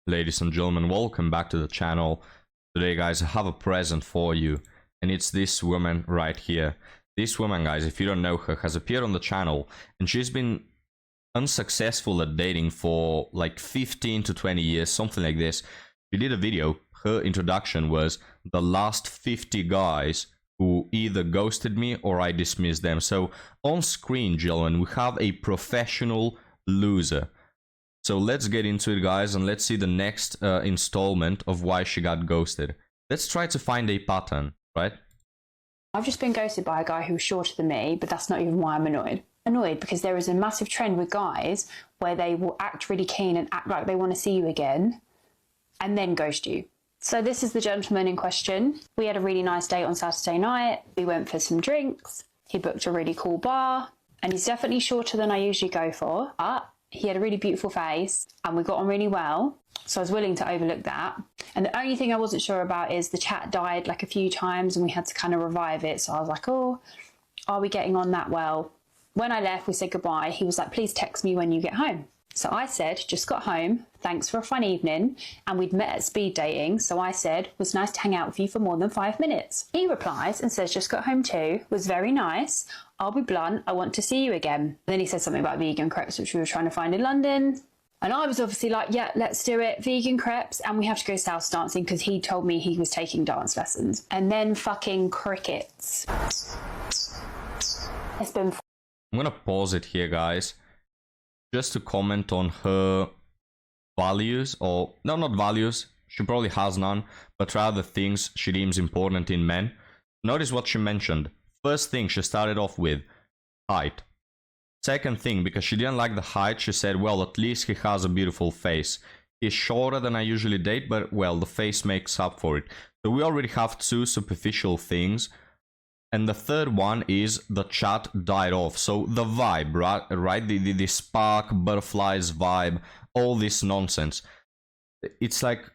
Ladies and gentlemen, welcome back to the channel. Today, guys, I have a present for you, and it's this woman right here. This woman, guys, if you don't know her, has appeared on the channel, and she's been unsuccessful at dating for like 15 to 20 years, something like this. She did a video. Her introduction was the last 50 guys who either ghosted me or I dismissed them. So on screen, gentlemen, we have a professional loser. So let's get into it, guys, and let's see the next installment of why she got ghosted. Let's try to find a pattern, right? I've just been ghosted by a guy who's shorter than me, but that's not even why I'm annoyed. Annoyed because there is a massive trend with guys where they will act really keen and act like they want to see you again and then ghost you. So this is the gentleman in question. We had a really nice date on Saturday night. We went for some drinks. He booked a really cool bar, and he's definitely shorter than I usually go for, but he had a really beautiful face and we got on really well. So I was willing to overlook that. And the only thing I wasn't sure about is the chat died like a few times and we had to kind of revive it. So I was like, oh, are we getting on that well? When I left, we said goodbye. He was like, please text me when you get home. So I said, just got home. Thanks for a fun evening. And we'd met at speed dating. So I said, was nice to hang out with you for more than 5 minutes. He replies and says, just got home too. Was very nice. I'll be blunt. I want to see you again. And then he said something about vegan crepes, which we were trying to find in London. And I was obviously like, yeah, let's do it. Vegan crepes. And we have to go South dancing because he told me he was taking dance lessons. And then fucking crickets. It's been... I'm gonna pause it here, guys, just to comment on her values, or no, not values, she probably has none, but rather things she deems important in men. Notice what she mentioned. First thing she started off with, height. Second thing, because she didn't like the height, she said, well, at least he has a beautiful face. He's shorter than I usually date, but well, the face makes up for it. So we already have two superficial things. And the third one is the chat died off. So the vibe, right? The spark, butterflies vibe, all this nonsense. It's like,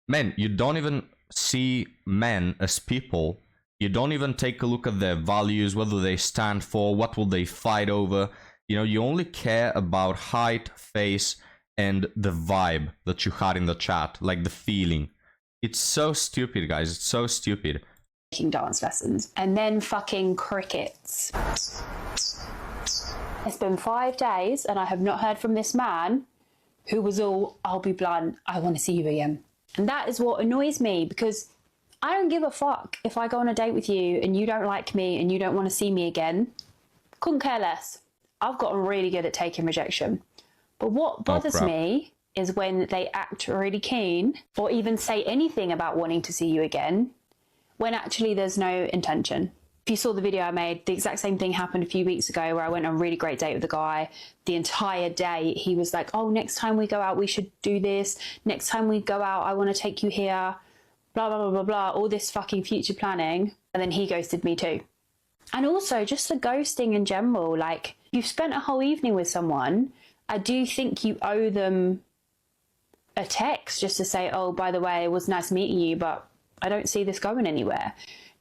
man, you don't even see men as people. You don't even take a look at their values, what do they stand for, what will they fight over. You know, you only care about height, face, and the vibe that you had in the chat, like the feeling. It's so stupid, guys. It's so stupid. Dance lessons and then fucking crickets. It's been 5 days and I have not heard from this man who was all, I'll be blunt, I want to see you again. And that is what annoys me, because I don't give a fuck if I go on a date with you and you don't like me and you don't want to see me again. Couldn't care less. I've gotten really good at taking rejection. But what bothers me is when they act really keen or even say anything about wanting to see you again when actually there's no intention. If you saw the video I made, the exact same thing happened a few weeks ago where I went on a really great date with a guy. The entire day he was like, oh, next time we go out we should do this. Next time we go out I want to take you here. Blah, blah, blah, blah, blah. All this fucking future planning. And then he ghosted me too. And also just the ghosting in general. Like, you've spent a whole evening with someone. I do think you owe them a text just to say, oh, by the way, it was nice meeting you, but I don't see this going anywhere.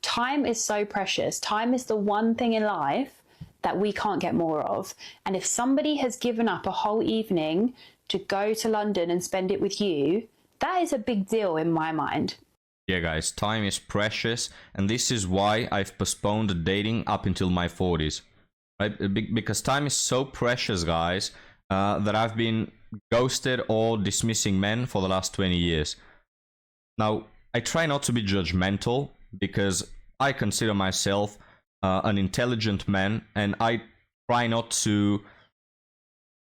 Time is so precious. Time is the one thing in life that we can't get more of. And if somebody has given up a whole evening to go to London and spend it with you, that is a big deal in my mind. Yeah, guys, time is precious, and this is why I've postponed dating up until my 40s. Right? Because time is so precious, guys, that I've been ghosted or dismissing men for the last 20 years. Now, I try not to be judgmental because I consider myself an intelligent man, and I try not to,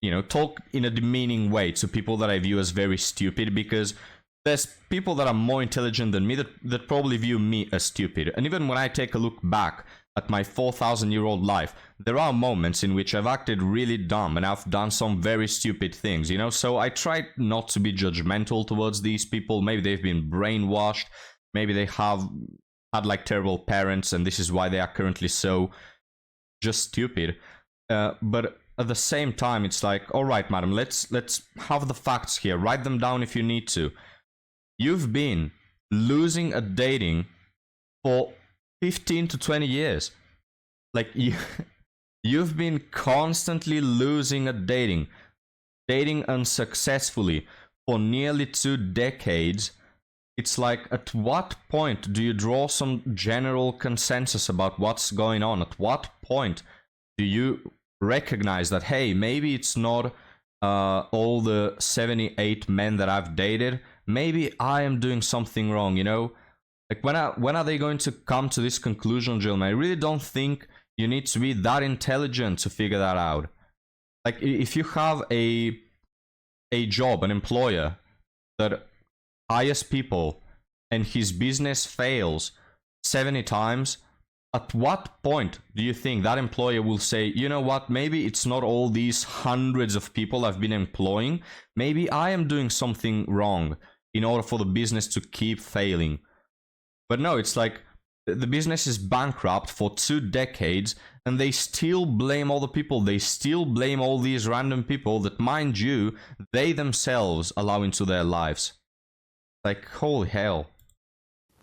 you know, talk in a demeaning way to people that I view as very stupid, because there's people that are more intelligent than me that probably view me as stupid. And even when I take a look back at my 4,000-year-old life, there are moments in which I've acted really dumb and I've done some very stupid things, you know? So I try not to be judgmental towards these people. Maybe they've been brainwashed. Maybe they have had like terrible parents and this is why they are currently so just stupid. But at the same time, it's like, all right, madam, let's have the facts here. Write them down if you need to. You've been losing at dating for 15 to 20 years. Like, you've been constantly losing at dating unsuccessfully for nearly 2 decades, it's like, at what point do you draw some general consensus about what's going on? At what point do you recognize that, hey, maybe it's not all the 78 men that I've dated, maybe I am doing something wrong, you know? Like, when are they going to come to this conclusion, gentlemen? I really don't think you need to be that intelligent to figure that out. Like, if you have a job, an employer that hires people and his business fails 70 times, at what point do you think that employer will say, you know what, maybe it's not all these hundreds of people I've been employing, maybe I am doing something wrong in order for the business to keep failing? But no, it's like the business is bankrupt for 2 decades and they still blame all the people. They still blame all these random people that, mind you, they themselves allow into their lives. Like, holy hell.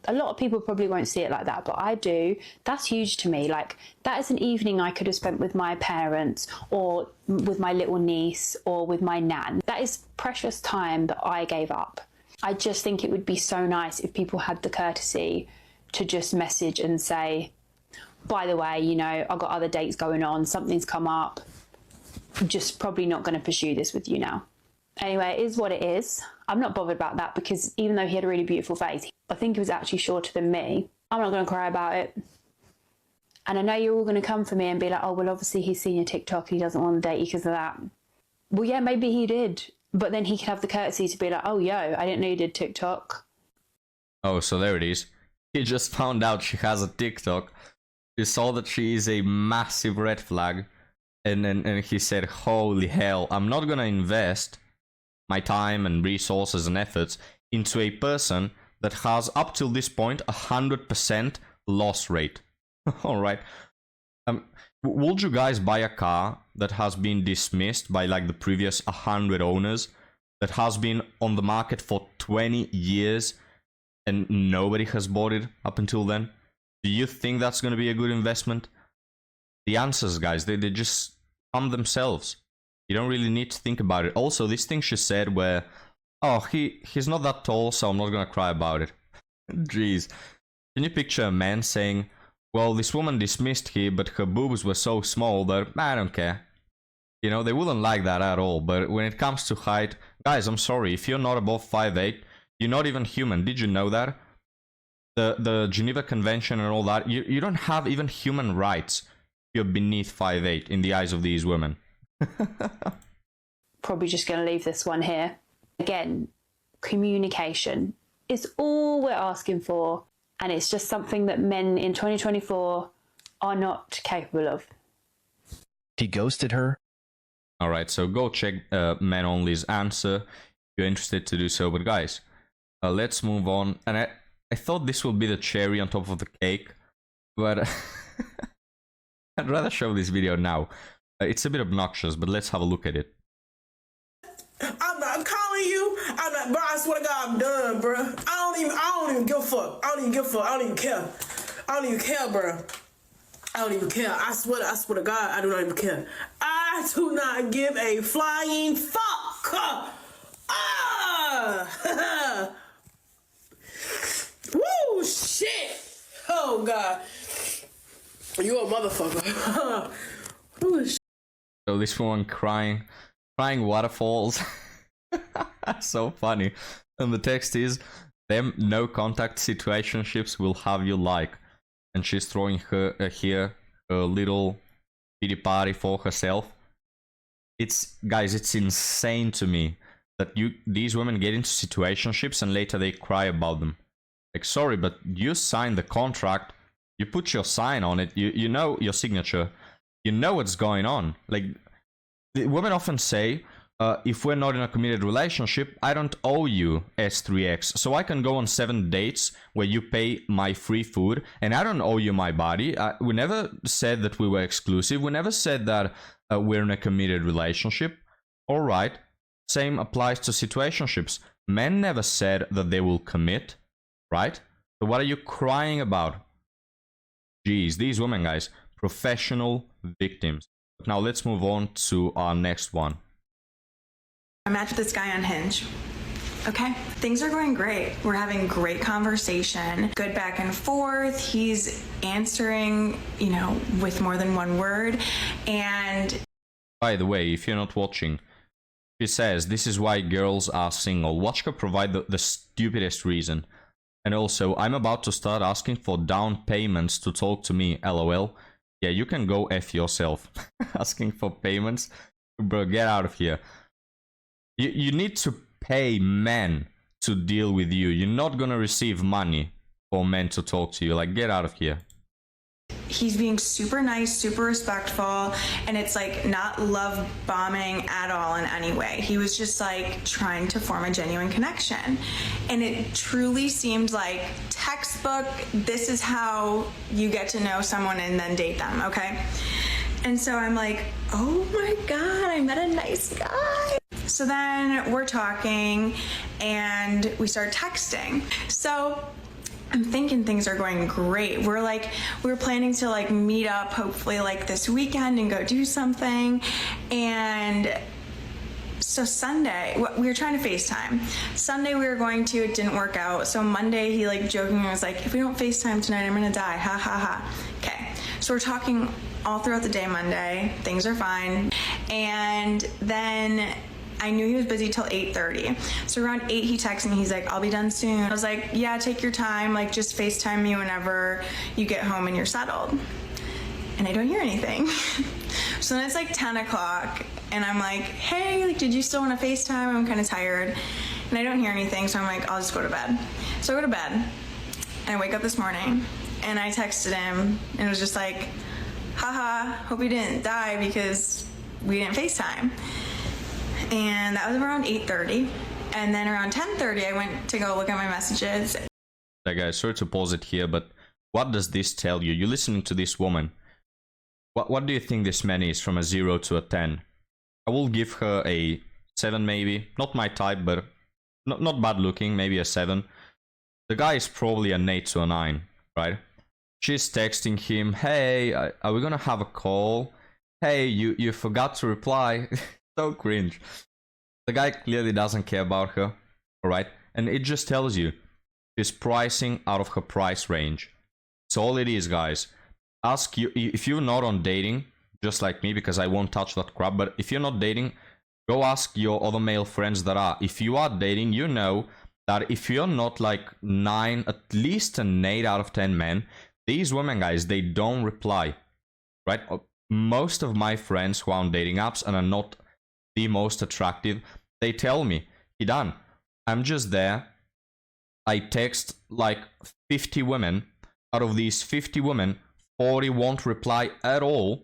A lot of people probably won't see it like that, but I do. That's huge to me. Like, that is an evening I could have spent with my parents or with my little niece or with my nan. That is precious time that I gave up. I just think it would be so nice if people had the courtesy to just message and say, by the way, you know, I've got other dates going on, something's come up, I'm just probably not going to pursue this with you now. Anyway, it is what it is. I'm not bothered about that, because even though he had a really beautiful face, I think he was actually shorter than me. I'm not going to cry about it. And I know you're all going to come for me and be like, oh, well, obviously he's seen your TikTok, he doesn't want to date you because of that. Well, yeah, maybe he did. But then he could have the courtesy to be like, oh, yo, I didn't know you did TikTok. Oh, so there it is. He just found out she has a TikTok. He saw that she is a massive red flag. And he said, holy hell, I'm not going to invest my time and resources and efforts into a person that has, up till this point, 100% loss rate. All right. Would you guys buy a car that has been dismissed by like the previous 100 owners, that has been on the market for 20 years and nobody has bought it up until then? Do you think that's going to be a good investment? The answers, guys, they just come themselves. You don't really need to think about it. Also, this thing she said where, oh, he's not that tall, so I'm not going to cry about it. Jeez. Can you picture a man saying, well, this woman dismissed him, but her boobs were so small that I don't care. You know, they wouldn't like that at all. But when it comes to height, guys, I'm sorry, if you're not above 5'8", you're not even human. Did you know that? The Geneva Convention and all that, you don't have even human rights. You're beneath 5'8" in the eyes of these women. Probably just going to leave this one here. Again, communication is all we're asking for. And it's just something that men in 2024 are not capable of. He ghosted her. All right, so go check Men Only's answer if you're interested to do so. But guys, let's move on. And I thought this would be the cherry on top of the cake, but I'd rather show this video now. It's a bit obnoxious, but let's have a look at it. I'm calling you. I'm not, bro. I swear to God, I'm done, bro. I don't even give a fuck. I don't even give a fuck. I don't even care. I don't even care, bro. I don't even care. I swear to God, I do not even care. I do not give a flying fuck. Woo, shit. Oh, God. You a motherfucker. Ooh, shit. So this one crying waterfalls. So funny. And the text is, them no contact situationships will have you like. And she's throwing her here a little pity party for herself. Guys, it's insane to me that these women get into situationships and later they cry about them. Like, sorry, but you signed the contract, you put your sign on it, you know your signature, you know what's going on. Like, the women often say, if we're not in a committed relationship, I don't owe you S3X. So I can go on 7 dates where you pay my free food and I don't owe you my body. We never said that we were exclusive. We never said that we're in a committed relationship. All right. Same applies to situationships. Men never said that they will commit, right? So what are you crying about? Jeez, these women, guys, professional victims. Now let's move on to our next one. I matched this guy on Hinge. Okay, things are going great. We're having great conversation, good back and forth. He's answering, you know, with more than one word. And by the way, if you're not watching, she says this is why girls are single. Watch her provide the stupidest reason. And also, I'm about to start asking for down payments to talk to me, lol. Yeah, you can go F yourself. Asking for payments? Bro, get out of here. You need to pay men to deal with you. You're not gonna receive money for men to talk to you. Like, get out of here. he's being super nice, super respectful, and it's like not love bombing at all in any way. He was just like trying to form a genuine connection. And it truly seemed like textbook, this is how you get to know someone and then date them, okay? And so I'm like, oh my God, I met a nice guy. So then we're talking and we start texting. So I'm thinking things are going great. We're planning to like meet up hopefully like this weekend and go do something. And so Sunday, we were trying to FaceTime. Sunday we were going to, it didn't work out. So Monday he like jokingly was like, if we don't FaceTime tonight, I'm gonna die, ha ha ha. Okay, so we're talking all throughout the day Monday, things are fine. And then I knew he was busy till 8:30. So around 8 he texted me, he's like, I'll be done soon. I was like, yeah, take your time, like just FaceTime me whenever you get home and you're settled. And I don't hear anything. So then it's like 10 o'clock and I'm like, hey, like, did you still want to FaceTime? I'm kind of tired. And I don't hear anything, so I'm like, I'll just go to bed. So I go to bed and I wake up this morning and I texted him and it was just like, haha, hope you didn't die because we didn't FaceTime. And that was around 8:30. And then around 10:30, I went to go look at my messages. Hey guys, sorry to pause it here, but what does this tell you? You're listening to this woman. What do you think this man is from a 0 to a 10? I will give her a 7 maybe. Not my type, but not bad looking, maybe a 7. The guy is probably an 8 to a 9, right? She's texting him, hey, are we gonna have a call? Hey, you forgot to reply. So cringe. The guy clearly doesn't care about her, alright? And it just tells you she's pricing out of her price range. So all it is, guys. Ask you if you're not on dating, just like me, because I won't touch that crap, but if you're not dating, go ask your other male friends that are. If you are dating, you know that if you're not like 9, at least an 8 out of 10 men, these women, guys, they don't reply, right? Most of my friends who are on dating apps and are not the most attractive, they tell me, Hidan, I'm just there. I text like 50 women. Out of these 50 women, 40 won't reply at all.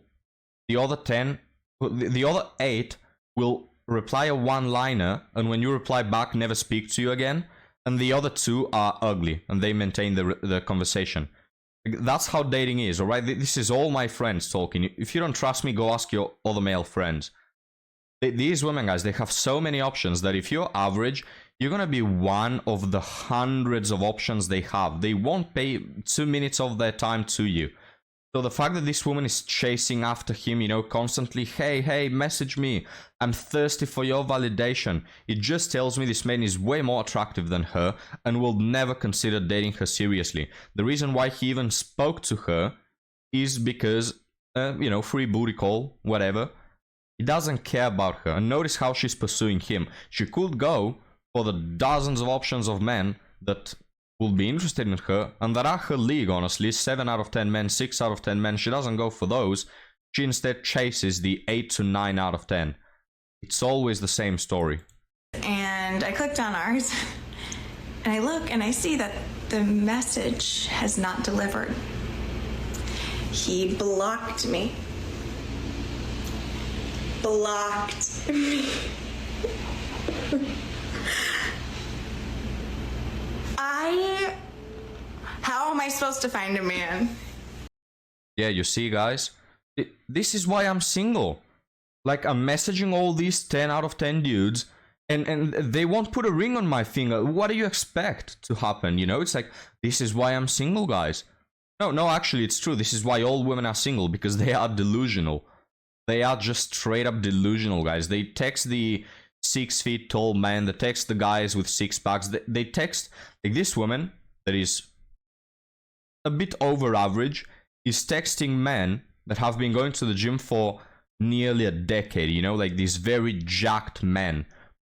The other 10, the other 8 will reply a one-liner, and when you reply back, never speak to you again. And the other 2 are ugly, and they maintain the conversation. That's how dating is, alright? This is all my friends talking. If you don't trust me, go ask your other male friends. These women, guys, they have so many options that if you're average, you're gonna be one of the hundreds of options they have. They won't pay 2 minutes of their time to you. So the fact that this woman is chasing after him, you know, constantly, hey, message me, I'm thirsty for your validation, it just tells me this man is way more attractive than her and will never consider dating her seriously. The reason why he even spoke to her is because, you know, free booty call, whatever. He doesn't care about her. And notice how she's pursuing him. She could go for the dozens of options of men that will be interested in her, and that are her league, honestly. 7 out of 10 men, 6 out of 10 men. She doesn't go for those. She instead chases the 8 to 9 out of 10. It's always the same story. And I clicked on ours, and I look and I see that the message has not delivered. He blocked me. Blocked me. How am I supposed to find a man? Yeah, you see, guys, this is why I'm single. Like, I'm messaging all these 10 out of 10 dudes, and they won't put a ring on my finger. What do you expect to happen? You know, it's like, this is why I'm single, guys. No, actually, it's true. This is why all women are single, because they are delusional. They are just straight up delusional, guys. They text the 6 feet tall men. They text the guys with six packs. They text, like this woman that is a bit over average is texting men that have been going to the gym for nearly a decade, you know, like these very jacked men,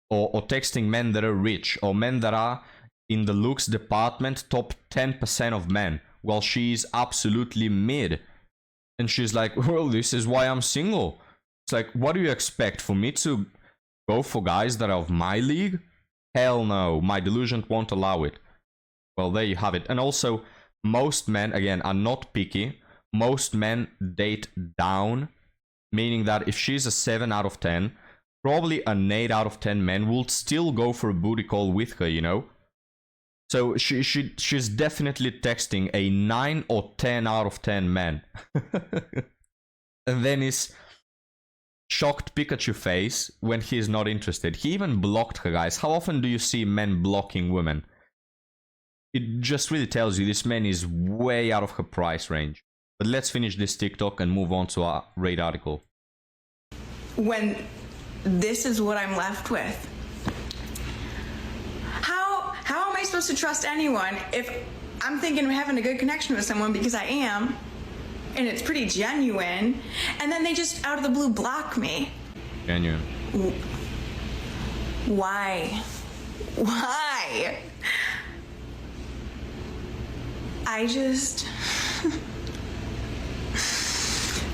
or texting men that are rich, or men that are in the looks department top 10% of men, while she's absolutely mid. And she's like, well, this is why I'm single. It's like, what do you expect, for me to go for guys that are of my league? Hell no, my delusion won't allow it. Well, there you have it. And also, most men, again, are not picky. Most men date down, meaning that if she's a 7 out of 10, probably an 8 out of 10 men will still go for a booty call with her, you know? So she's definitely texting a 9 or 10 out of 10 men. And then his shocked Pikachu face when he is not interested. He even blocked her, guys. How often do you see men blocking women? It just really tells you this man is way out of her price range. But let's finish this TikTok and move on to our rate article. When this is what I'm left with. How am I supposed to trust anyone if I'm thinking of having a good connection with someone, because I am, and it's pretty genuine, and then they just out of the blue block me? Genuine. Why? Why? I just...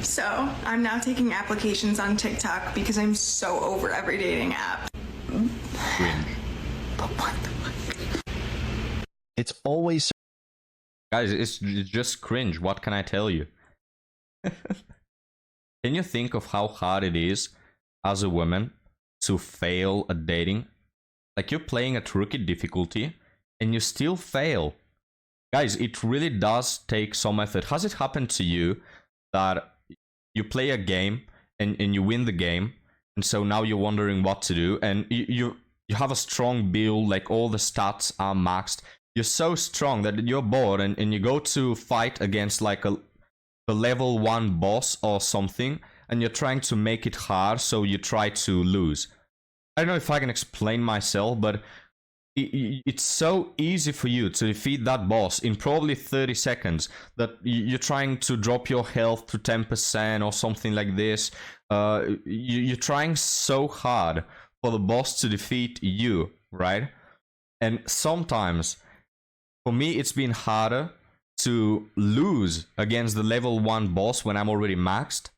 So, I'm now taking applications on TikTok because I'm so over every dating app. Cringe. But what the fuck? It's always Guys, it's just cringe. What can I tell you? Can you think of how hard it is as a woman to fail at dating? Like, you're playing at rookie difficulty and you still fail. Guys, it really does take some effort. Has it happened to you that you play a game and you win the game, and so now you're wondering what to do, and you have a strong build, like all the stats are maxed, you're so strong that you're bored, and you go to fight against like a level 1 boss or something, and you're trying to make it hard, so you try to lose. I don't know if I can explain myself, but it's so easy for you to defeat that boss in probably 30 seconds that you're trying to drop your health to 10% or something like this. You're trying so hard for the boss to defeat you, right? And sometimes, for me, it's been harder to lose against the level 1 boss when I'm already maxed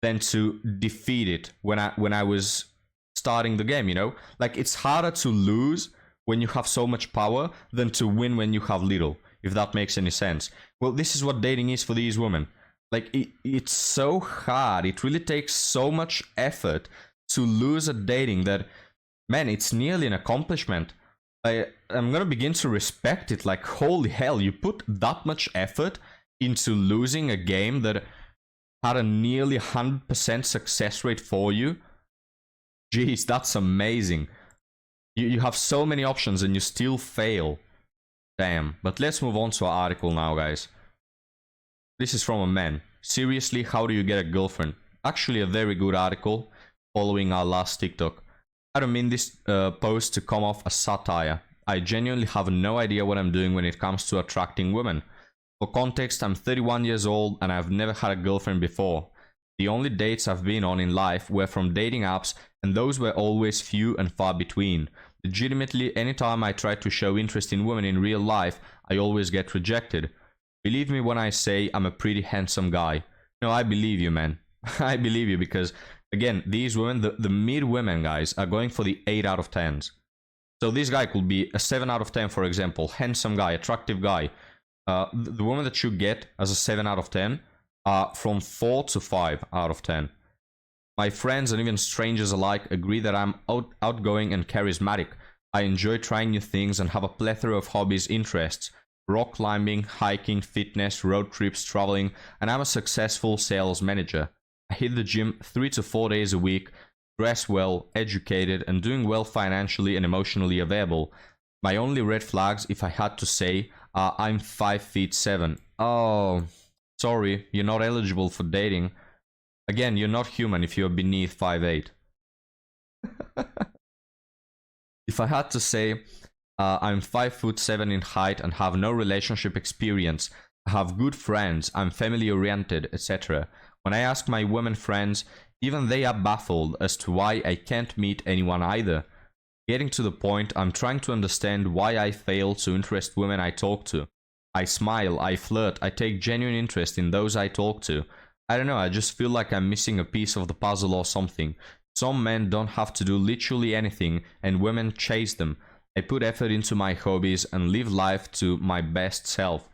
than to defeat it when I was starting the game, you know? Like, it's harder to lose when you have so much power than to win when you have little, if that makes any sense. Well, this is what dating is for these women. Like, it's so hard. It really takes so much effort to lose at dating that, man, it's nearly an accomplishment. I'm gonna begin to respect it. Like, holy hell, you put that much effort into losing a game that had a nearly 100% success rate for you. Jeez, that's amazing. You have so many options and you still fail. Damn. But let's move on to our article now, guys. This is from a man. Seriously, how do you get a girlfriend? Actually, a very good article following our last TikTok. I don't mean this post to come off as satire. I genuinely have no idea what I'm doing when it comes to attracting women. For context, I'm 31 years old and I've never had a girlfriend before. The only dates I've been on in life were from dating apps, and those were always few and far between. Legitimately, anytime I try to show interest in women in real life, I always get rejected. Believe me when I say I'm a pretty handsome guy. No, I believe you, man. I believe you, because, again, these women, the mid women, guys, are going for the 8 out of 10s. So this guy could be a 7 out of 10, for example. Handsome guy, attractive guy. The woman that you get as a 7 out of 10 are from 4 to 5 out of 10. My friends and even strangers alike agree that I'm outgoing and charismatic. I enjoy trying new things and have a plethora of hobbies, interests. Rock climbing, hiking, fitness, road trips, traveling, and I'm a successful sales manager. I hit the gym 3 to 4 days a week, dress well, educated, and doing well financially and emotionally available. My only red flags, if I had to say, are I'm 5'7". Oh, sorry, you're not eligible for dating. Again, you're not human if you're beneath 5'8". If I had to say, I'm 5'7" in height and have no relationship experience, I have good friends, I'm family oriented, etc. When I ask my women friends, even they are baffled as to why I can't meet anyone either. Getting to the point, I'm trying to understand why I fail to interest women I talk to. I smile, I flirt, I take genuine interest in those I talk to. I don't know, I just feel like I'm missing a piece of the puzzle or something. Some men don't have to do literally anything and women chase them. I put effort into my hobbies and live life to my best self.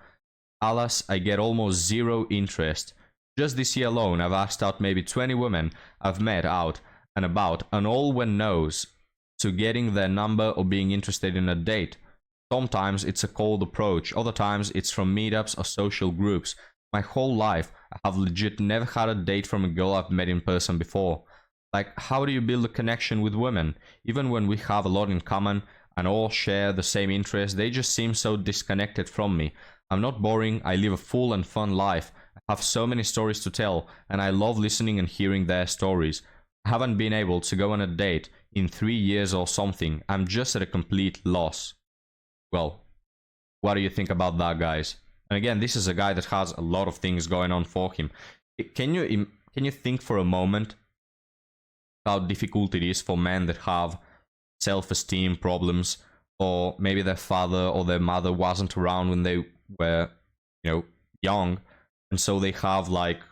Alas, I get almost zero interest. Just this year alone, I've asked out maybe 20 women I've met out and about, and all went no's to getting their number or being interested in a date. Sometimes it's a cold approach, other times it's from meetups or social groups. My whole life, I have legit never had a date from a girl I've met in person before. Like, how do you build a connection with women? Even when we have a lot in common and all share the same interests, they just seem so disconnected from me. I'm not boring, I live a full and fun life. I have so many stories to tell, and I love listening and hearing their stories. I haven't been able to go on a date in 3 years or something. I'm just at a complete loss. Well, what do you think about that, guys? And again, this is a guy that has a lot of things going on for him. Can you think for a moment how difficult it is for men that have self-esteem problems, or maybe their father or their mother wasn't around when they were, young, and so they have like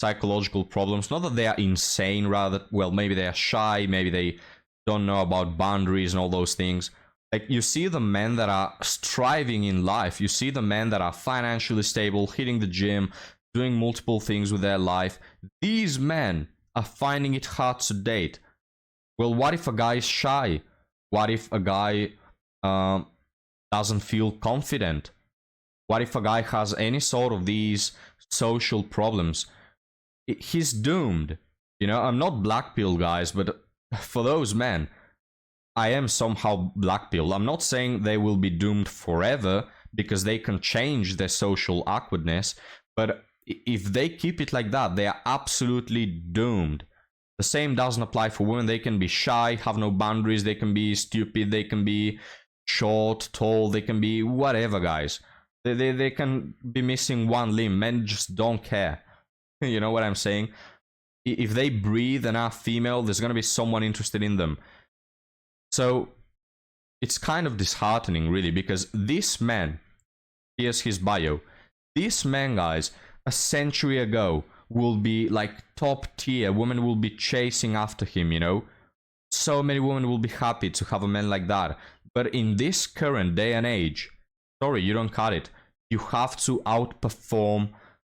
psychological problems. Not that they are insane, rather, well, maybe they are shy, maybe they don't know about boundaries and all those things. Like, you see the men that are striving in life, you see the men that are financially stable, hitting the gym, doing multiple things with their life. These men are finding it hard to date. Well, what if a guy is shy? What if a guy doesn't feel confident? What if a guy has any sort of these social problems? He's doomed. I'm not black pill, guys, but for those men, I am somehow black pill. I'm not saying they will be doomed forever because they can change their social awkwardness, but if they keep it like that, they are absolutely doomed. The same doesn't apply for women. They can be shy, have no boundaries, they can be stupid, they can be short, tall, they can be whatever, guys. They can be missing one limb. Men just don't care. You know what I'm saying? If they breathe and are female, there's going to be someone interested in them. So it's kind of disheartening, really, because this man, here's his bio. This man, guys, a century ago will be like top tier. Women will be chasing after him, So many women will be happy to have a man like that. But in this current day and age, sorry, you don't cut it. You have to outperform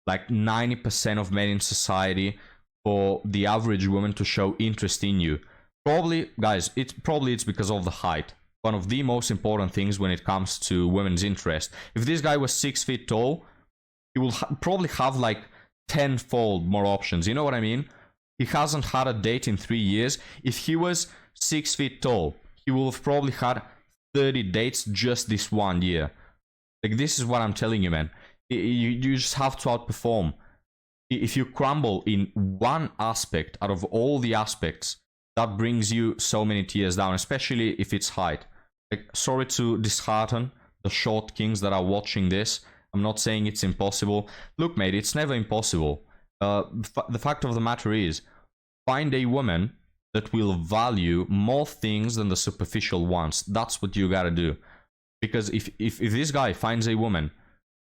like 90% of men in society for the average woman to show interest in you. Probably, guys, it's because of the height. One of the most important things when it comes to women's interest. If this guy was 6 feet tall, he will probably have like 10-fold more options. You know what I mean? He hasn't had a date in 3 years. If he was 6 feet tall, he will have probably had 30 dates just this 1 year. Like, this is what I'm telling you, man. You just have to outperform. If you crumble in one aspect out of all the aspects, that brings you so many tiers down, especially if it's height. Like, sorry to dishearten the short kings that are watching this. I'm not saying it's impossible. Look, mate, it's never impossible. The fact of the matter is, find a woman that will value more things than the superficial ones. That's what you gotta do. Because if this guy finds a woman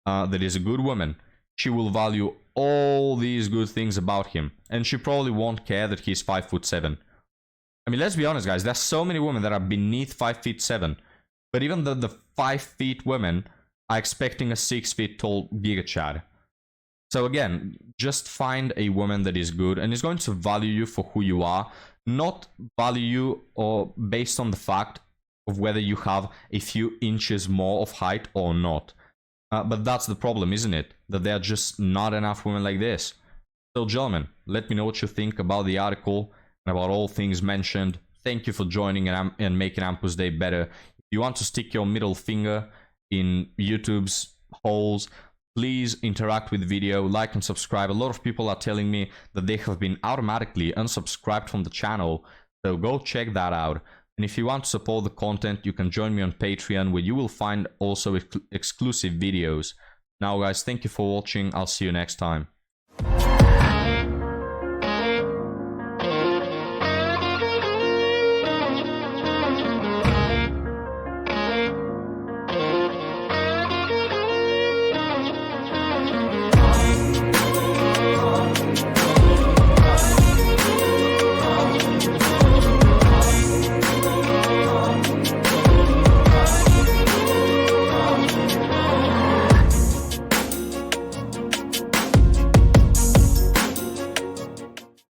that is a good woman, she will value all these good things about him. And she probably won't care that he's 5'7". I mean, let's be honest, guys. There's so many women that are beneath 5'7". But even the 5 feet women are expecting a 6 feet tall giga chad. So again, just find a woman that is good and is going to value you for who you are, not value you or based on the fact of whether you have a few inches more of height or not. But that's the problem, isn't it? That there are just not enough women like this. So gentlemen, let me know what you think about the article and about all things mentioned. Thank you for joining and making Ampus Day better. If you want to stick your middle finger in YouTube's holes, please interact with the video, like and subscribe. A lot of people are telling me that they have been automatically unsubscribed from the channel, so go check that out. And if you want to support the content, you can join me on Patreon, where you will find also exclusive videos. Now guys, thank you for watching. I'll see you next time.